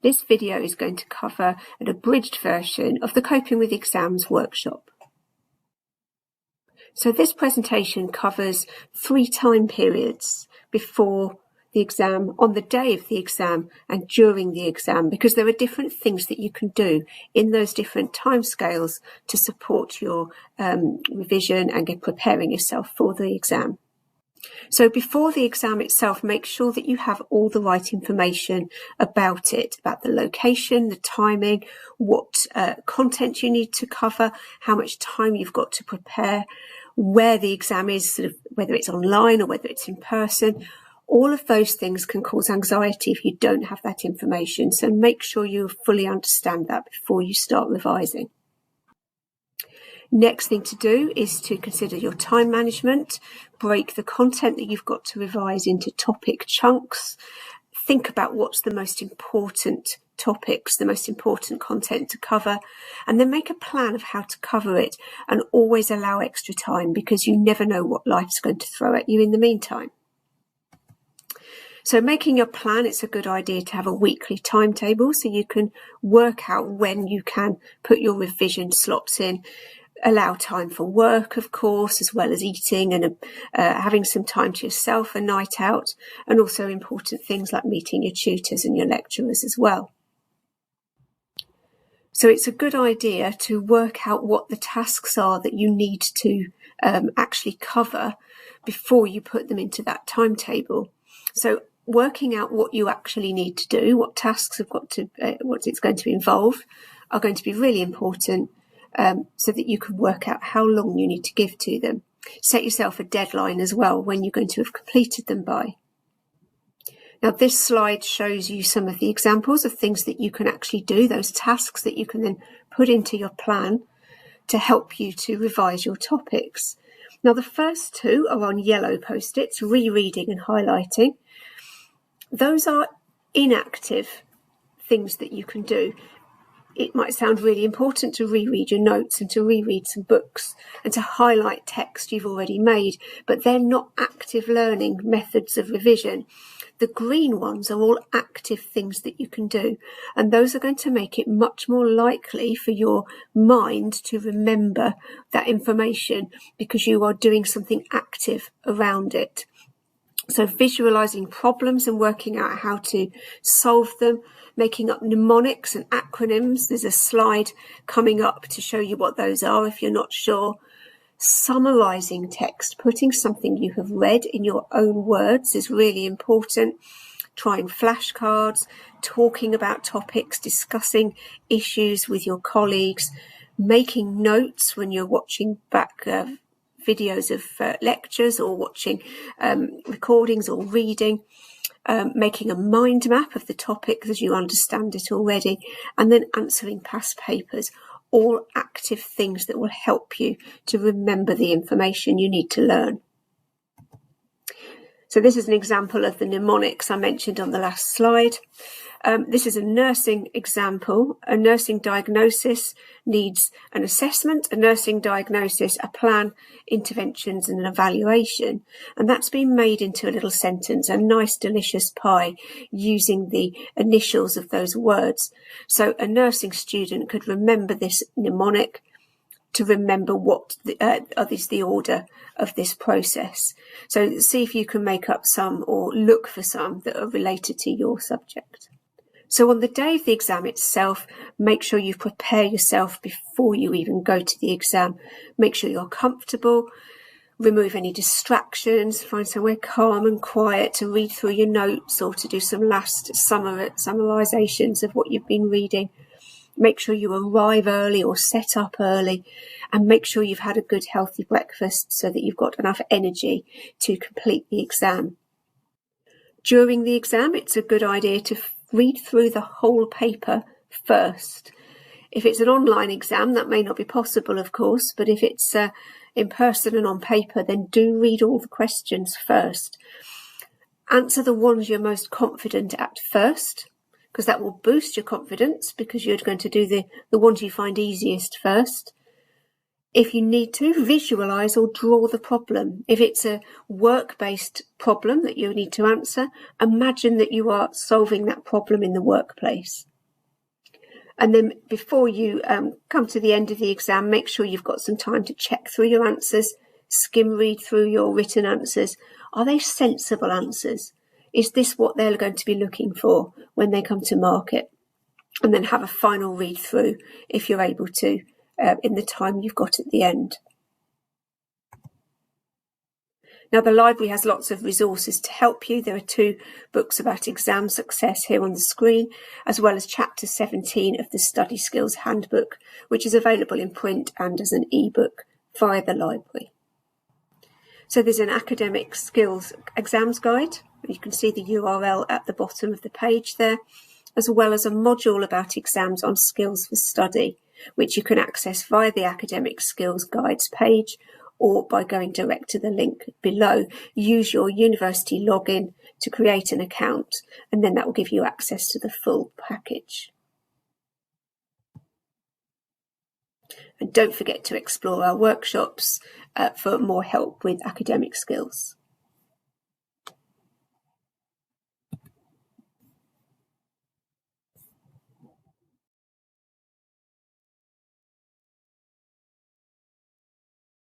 This video is going to cover an abridged version of the Coping with Exams workshop. So this presentation covers 3 time periods before the exam, on the day of the exam and during the exam, because there are different things that you can do in those different timescales to support your revision and preparing yourself for the exam. So before the exam itself, make sure that you have all the right information about it, about the location, the timing, what content you need to cover, how much time you've got to prepare, where the exam is, whether it's online or whether it's in person. All of those things can cause anxiety if you don't have that information. So make sure you fully understand that before you start revising. Next thing to do is to consider your time management, break the content that you've got to revise into topic chunks, think about what's the most important topics, the most important content to cover, and then make a plan of how to cover it, and always allow extra time because you never know what life's going to throw at you in the meantime. So making your plan, it's a good idea to have a weekly timetable so you can work out when you can put your revision slots in. Allow time for work, of course, as well as eating and having some time to yourself, a night out, and also important things like meeting your tutors and your lecturers as well. So it's a good idea to work out what the tasks are that you need to actually cover before you put them into that timetable. So working out what you actually need to do, what tasks have got to, what it's going to involve, are going to be really important. So that you can work out how long you need to give to them. Set yourself a deadline as well when you're going to have completed them by. Now this slide shows you some of the examples of things that you can actually do, those tasks that you can then put into your plan to help you to revise your topics. Now the first 2 are on yellow post-its, rereading and highlighting. Those are inactive things that you can do. It might sound really important to reread your notes and to reread some books and to highlight text you've already made, but they're not active learning methods of revision. The green ones are all active things that you can do, and those are going to make it much more likely for your mind to remember that information because you are doing something active around it. So visualizing problems and working out how to solve them, making up mnemonics and acronyms. There's a slide coming up to show you what those are if you're not sure. Summarizing text, putting something you have read in your own words is really important. Trying flashcards, talking about topics, discussing issues with your colleagues, making notes when you're watching back videos of lectures or watching recordings or reading, making a mind map of the topic as you understand it already, and then answering past papers, all active things that will help you to remember the information you need to learn. So this is an example of the mnemonics I mentioned on the last slide. This is a nursing example. A nursing diagnosis needs an assessment, a nursing diagnosis, a plan, interventions and an evaluation. And that's been made into a little sentence, a nice delicious pie, using the initials of those words. So a nursing student could remember this mnemonic to remember what is the order of this process. So see if you can make up some or look for some that are related to your subject. So on the day of the exam itself, make sure you prepare yourself before you even go to the exam. Make sure you're comfortable, remove any distractions, find somewhere calm and quiet to read through your notes or to do some last summarizations of what you've been reading. Make sure you arrive early or set up early, and make sure you've had a good healthy breakfast so that you've got enough energy to complete the exam. During the exam, it's a good idea to read through the whole paper first. If it's an online exam, that may not be possible, of course, but if it's in person and on paper, then do read all the questions first. Answer the ones you're most confident at first, because that will boost your confidence because you're going to do the ones you find easiest first. If you need to, visualize or draw the problem. If it's a work-based problem that you need to answer, imagine that you are solving that problem in the workplace. And then before you come to the end of the exam, make sure you've got some time to check through your answers, skim read through your written answers. Are they sensible answers? Is this what they're going to be looking for when they come to market? And then have a final read through if you're able to in the time you've got at the end. Now, the library has lots of resources to help you. There are 2 books about exam success here on the screen, as well as chapter 17 of the Study Skills Handbook, which is available in print and as an ebook via the library. So there's an academic skills exams guide. You can see the URL at the bottom of the page there, as well as a module about exams on skills for study, which you can access via the academic skills guides page or by going direct to the link below. Use your university login to create an account, and then that will give you access to the full package. And don't forget to explore our workshops for more help with academic skills.